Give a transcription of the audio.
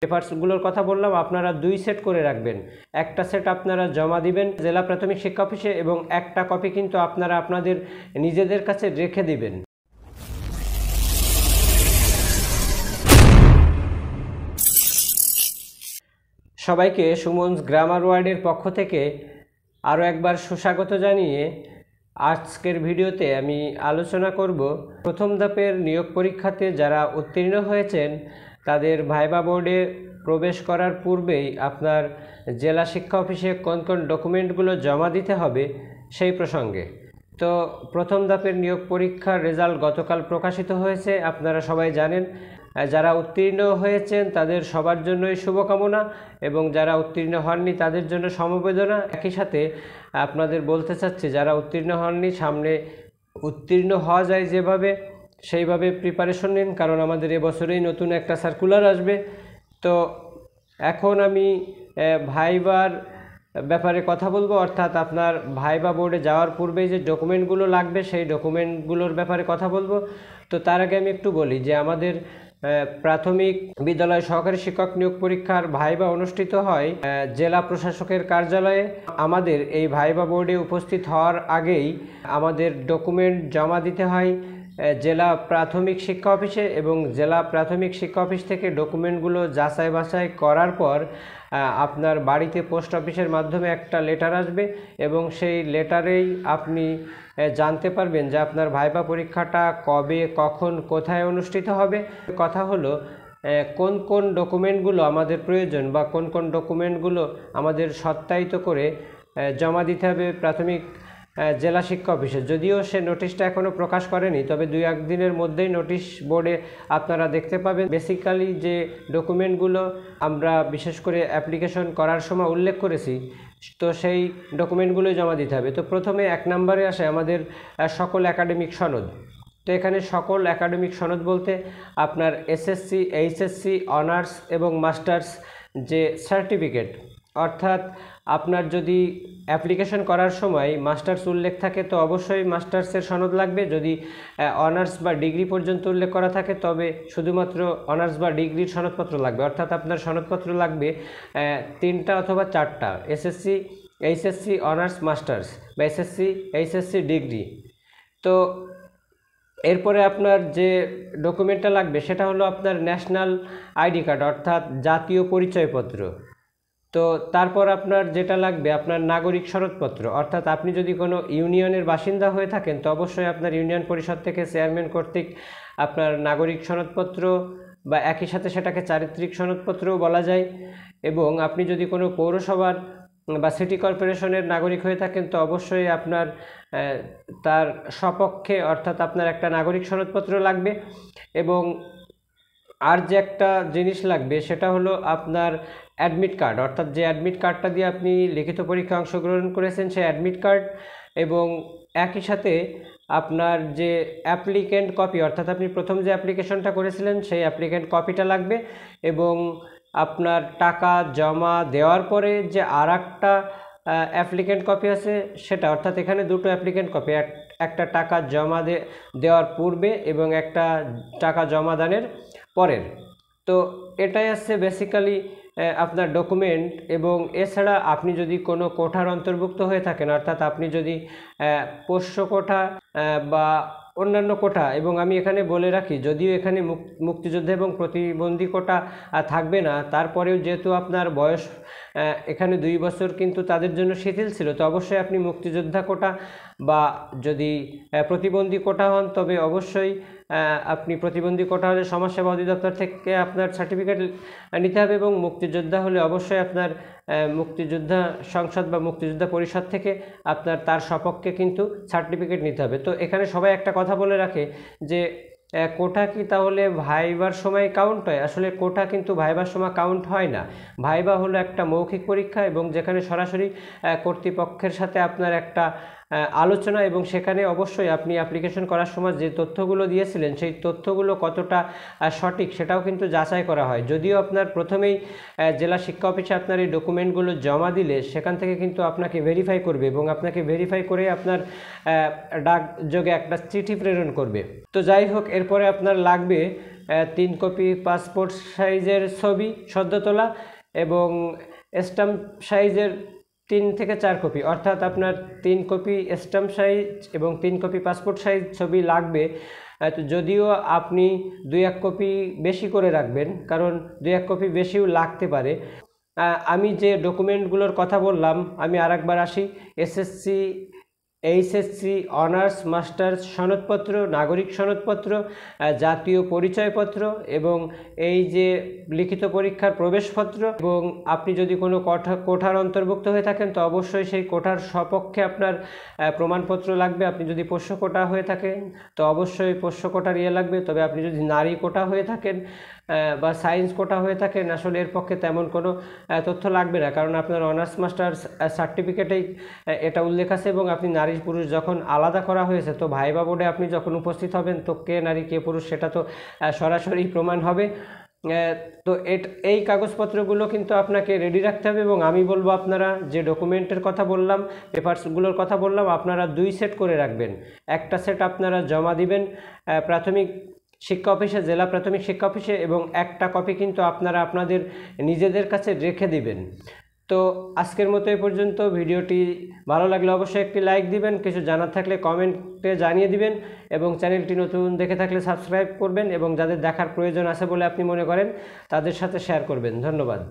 পেপারসগুলোর কথা বললাম, আপনারা 2 সেট করে রাখবেন। একটা সেট আপনারা জমা দিবেন জেলা প্রাথমিক শিক্ষা অফিসে এবং একটা কপি কিন্তু আপনারা আপনাদের নিজেদের কাছে রেখে দিবেন। সবাইকে সুমনস গ্রামার ওয়ার্ডের পক্ষ থেকে আরও একবার সুস্বাগত জানিয়ে আজকের ভিডিওতে আমি আলোচনা করব প্রথম ধাপের নিয়োগ পরীক্ষাতে যারা উত্তীর্ণ হয়েছেন তাদের ভাইবা বোর্ডে প্রবেশ করার পূর্বেই আপনার জেলা শিক্ষা অফিসে কোন কোন ডকুমেন্টগুলো জমা দিতে হবে সেই প্রসঙ্গে। তো প্রথম ধাপের নিয়োগ পরীক্ষার রেজাল্ট গতকাল প্রকাশিত হয়েছে, আপনারা সবাই জানেন। যারা উত্তীর্ণ হয়েছেন তাদের সবার জন্যই শুভকামনা এবং যারা উত্তীর্ণ হননি তাদের জন্য সমবেদনা। একই সাথে আপনাদের বলতে চাচ্ছি, যারা উত্তীর্ণ হননি সামনে উত্তীর্ণ হওয়া যায় যেভাবে সেইভাবে প্রিপারেশন নিন, কারণ আমাদের এবছরেই নতুন একটা সার্কুলার আসবে। তো এখন আমি ভাইবার ব্যাপারে কথা বলবো, অর্থাৎ আপনার ভাইবা বোর্ডে যাওয়ার পূর্বেই যে ডকুমেন্টগুলো লাগবে সেই ডকুমেন্টগুলোর ব্যাপারে কথা বলবো। তো তার আগে আমি একটু বলি যে আমাদের প্রাথমিক বিদ্যালয় সহকারী শিক্ষক নিয়োগ পরীক্ষার ভাইবা অনুষ্ঠিত হয় জেলা প্রশাসকের কার্যালয়ে। আমাদের এই ভাইবা বোর্ডে উপস্থিত হওয়ার আগেই আমাদের ডকুমেন্ট জমা দিতে হয় জেলা প্রাথমিক শিক্ষা অফিসে এবং জেলা প্রাথমিক শিক্ষা অফিস থেকে ডকুমেন্টগুলো যাচাই বাছাই করার পর আপনার বাড়িতে পোস্ট অফিসের মাধ্যমে একটা লেটার আসবে এবং সেই লেটারেই আপনি জানতে পারবেন যে আপনার ভাইবা পরীক্ষাটা কবে, কখন, কোথায় অনুষ্ঠিত হবে। কথা হলো কোন কোন ডকুমেন্টগুলো আমাদের প্রয়োজন বা কোন কোন ডকুমেন্টগুলো আমাদের সত্যায়িত করে জমা দিতে হবে প্রাথমিক জেলা শিক্ষা অফিসে। যদিও সে নোটিশটা এখনও প্রকাশ করেনি, তবে 2-1 দিনের মধ্যেই নোটিশ বোর্ডে আপনারা দেখতে পাবেন। বেসিক্যালি যে ডকুমেন্টগুলো আমরা বিশেষ করে অ্যাপ্লিকেশন করার সময় উল্লেখ করেছি, তো সেই ডকুমেন্টগুলোই জমা দিতে হবে। তো প্রথমে 1 নম্বরে আসে আমাদের সকল একাডেমিক সনদ। তো এখানে সকল একাডেমিক সনদ বলতে আপনার এসএসসি, এইচএসসি, অনার্স এবং মাস্টার্স যে সার্টিফিকেট, অর্থাৎ আপনার যদি অ্যাপ্লিকেশন করার সময় মাস্টার্স উল্লেখ থাকে তো অবশ্যই মাস্টার্সের সনদ লাগবে। যদি অনার্স বা ডিগ্রি পর্যন্ত উল্লেখ করা থাকে তবে শুধুমাত্র অনার্স বা ডিগ্রির সনদপত্র লাগবে। অর্থাৎ আপনার সনদপত্র লাগবে 3টা অথবা 4টা, এসএসসি, এইচএসসি, অনার্স, মাস্টার্স বা এসএসসি, এইচএসসি, ডিগ্রি। তো এরপরে আপনার যে ডকুমেন্টটা লাগবে সেটা হলো আপনার ন্যাশনাল আইডি কার্ড, অর্থাৎ জাতীয় পরিচয়পত্র। তো তারপর আপনার যেটা লাগবে আপনার নাগরিক সনদপত্র, অর্থাৎ আপনি যদি কোনো ইউনিয়নের বাসিন্দা হয়ে থাকেন তো অবশ্যই আপনার ইউনিয়ন পরিষদ থেকে চেয়ারম্যান কর্তৃক আপনার নাগরিক সনদপত্র বা একই সাথে সেটাকে চারিত্রিক সনদপত্রও বলা যায়। এবং আপনি যদি কোনো পৌরসভার বা সিটি কর্পোরেশনের নাগরিক হয়ে থাকেন তো অবশ্যই আপনার তার সপক্ষে অর্থাৎ আপনার একটা নাগরিক সনদপত্র লাগবে। এবং আর যে একটা জিনিস লাগবে সেটা হলো আপনার অ্যাডমিট কার্ড, অর্থাৎ যে অ্যাডমিট কার্ডটা দিয়ে আপনি লিখিত পরীক্ষায় অংশগ্রহণ করেছেন সেই অ্যাডমিট কার্ড। এবং একই সাথে আপনার যে অ্যাপ্লিকেন্ট কপি, অর্থাৎ আপনি প্রথম যে অ্যাপ্লিকেশনটা করেছিলেন সেই অ্যাপ্লিকেন্ট কপিটা লাগবে। এবং আপনার টাকা জমা দেওয়ার পরে যে আর একটা অ্যাপ্লিকেন্ট কপি আছে সেটা, অর্থাৎ এখানে 2টো অ্যাপ্লিকেন্ট কপি, একটা টাকা জমা দেওয়ার পূর্বে এবং একটা টাকা জমা দানের পরের। তো এটাই আছে বেসিক্যালি আপনার ডকুমেন্ট। এবং এছাড়া আপনি যদি কোনো কোঠার অন্তর্ভুক্ত হয়ে থাকেন, অর্থাৎ আপনি যদি পোষ্য কোঠা বা অন্যান্য কোঠা, এবং আমি এখানে বলে রাখি যদিও এখানে মুক্তিযোদ্ধা এবং প্রতিবন্ধী কোটা থাকবে না, তারপরেও যেহেতু আপনার বয়স এখানে 2 বছর কিন্তু তাদের জন্য শিথিল ছিল, তো অবশ্যই আপনি মুক্তিযোদ্ধা কোটা বা যদি প্রতিবন্ধী কোটা হন তবে অবশ্যই আপনি প্রতিবন্ধী কোটা হলে সমাজসেবা অধিদপ্তর থেকে আপনার সার্টিফিকেট নিতে হবে। এবং মুক্তিযোদ্ধা হলে অবশ্যই আপনার মুক্তিযোদ্ধা সংসদ বা মুক্তিযোদ্ধা পরিষদ থেকে আপনার তার সপক্ষে কিন্তু সার্টিফিকেট নিতে হবে। তো এখানে সবাই একটা কথা বলে রাখে যে কোটা কি তাহলে ভাইবার সময় কাউন্ট হয়? আসলে কোটা কিন্তু ভাইবার সময় কাউন্ট হয় না। ভাইবা হলো একটা মৌখিক পরীক্ষা এবং যেখানে সরাসরি কর্তৃপক্ষের সাথে আপনার একটা আলোচনা, এবং সেখানে অবশ্যই আপনি অ্যাপ্লিকেশন করার সময় যে তথ্যগুলো দিয়েছিলেন সেই তথ্যগুলো কতটা সঠিক সেটাও কিন্তু যাচাই করা হয়। যদিও আপনার প্রথমেই জেলা শিক্ষা অফিসে আপনার এই ডকুমেন্টগুলো জমা দিলে সেখান থেকে কিন্তু আপনাকে ভেরিফাই করবে এবং আপনাকে ভেরিফাই করে আপনার ডাকযোগে একটা চিঠি প্রেরণ করবে। তো যাই হোক, এরপরে আপনার লাগবে 3 কপি পাসপোর্ট সাইজের ছবি সদ্য তোলা এবং স্ট্যাম্প সাইজের 3 থেকে 4 কপি, অর্থাৎ আপনার 3 কপি স্ট্যাম্প সাইজ এবং 3 কপি পাসপোর্ট সাইজ ছবি লাগবে। তো যদিও আপনি 2-1 কপি বেশি করে রাখবেন, কারণ 2-1 কপি বেশিও লাগতে পারে। আমি যে ডকুমেন্টগুলোর কথা বললাম আমি আরেকবার আসি। এসএসসি, এইচএসসি, অনার্স, মাস্টার্স সনদপত্র, নাগরিক সনদপত্র, জাতীয় পরিচয়পত্র এবং এই যে লিখিত পরীক্ষার প্রবেশপত্র, এবং আপনি যদি কোনো কোঠার অন্তর্ভুক্ত হয়ে থাকেন তো অবশ্যই সেই কোঠার সপক্ষে আপনার প্রমাণপত্র লাগবে। আপনি যদি পোষ্য কোটা হয়ে থাকেন তো অবশ্যই পোষ্য কোটার লাগবে। তবে আপনি যদি নারী কোটা হয়ে থাকেন বা সায়েন্স কোটা হয়ে থাকেন, আসলে এর পক্ষে তেমন কোনো তথ্য লাগবে না, কারণ আপনার অনার্স মাস্টার্স সার্টিফিকেটেই এটা উল্লেখ আছে এবং আপনি নারী পুরুষ যখন আলাদা করা হয়েছে তো ভাইবা বোর্ডে আপনি যখন উপস্থিত হবেন তো কে নারী কে পুরুষ সেটা তো সরাসরি প্রমাণ হবে। তো এই কাগজপত্রগুলো কিন্তু আপনাকে রেডি রাখতে হবে এবং আমি বলবো আপনারা যে ডকুমেন্টের কথা বললাম, পেপারসগুলোর কথা বললাম, আপনারা 2 সেট করে রাখবেন। একটা সেট আপনারা জমা দিবেন প্রাথমিক শিক্ষা অফিসে, জেলা প্রাথমিক শিক্ষা অফিসে, এবং একটা কপি কিন্তু আপনারা আপনাদের নিজেদের কাছে রেখে দিবেন। তো আজকের মতো এই পর্যন্ত। ভিডিওটি ভালো লাগলে অবশ্যই একটি লাইক দিবেন, কিছু জানার থাকলে কমেন্টে জানিয়ে দিবেন এবং চ্যানেলটি নতুন দেখে থাকলে সাবস্ক্রাইব করবেন এবং যাদের দেখার প্রয়োজন আছে বলে আপনি মনে করেন তাদের সাথে শেয়ার করবেন। ধন্যবাদ।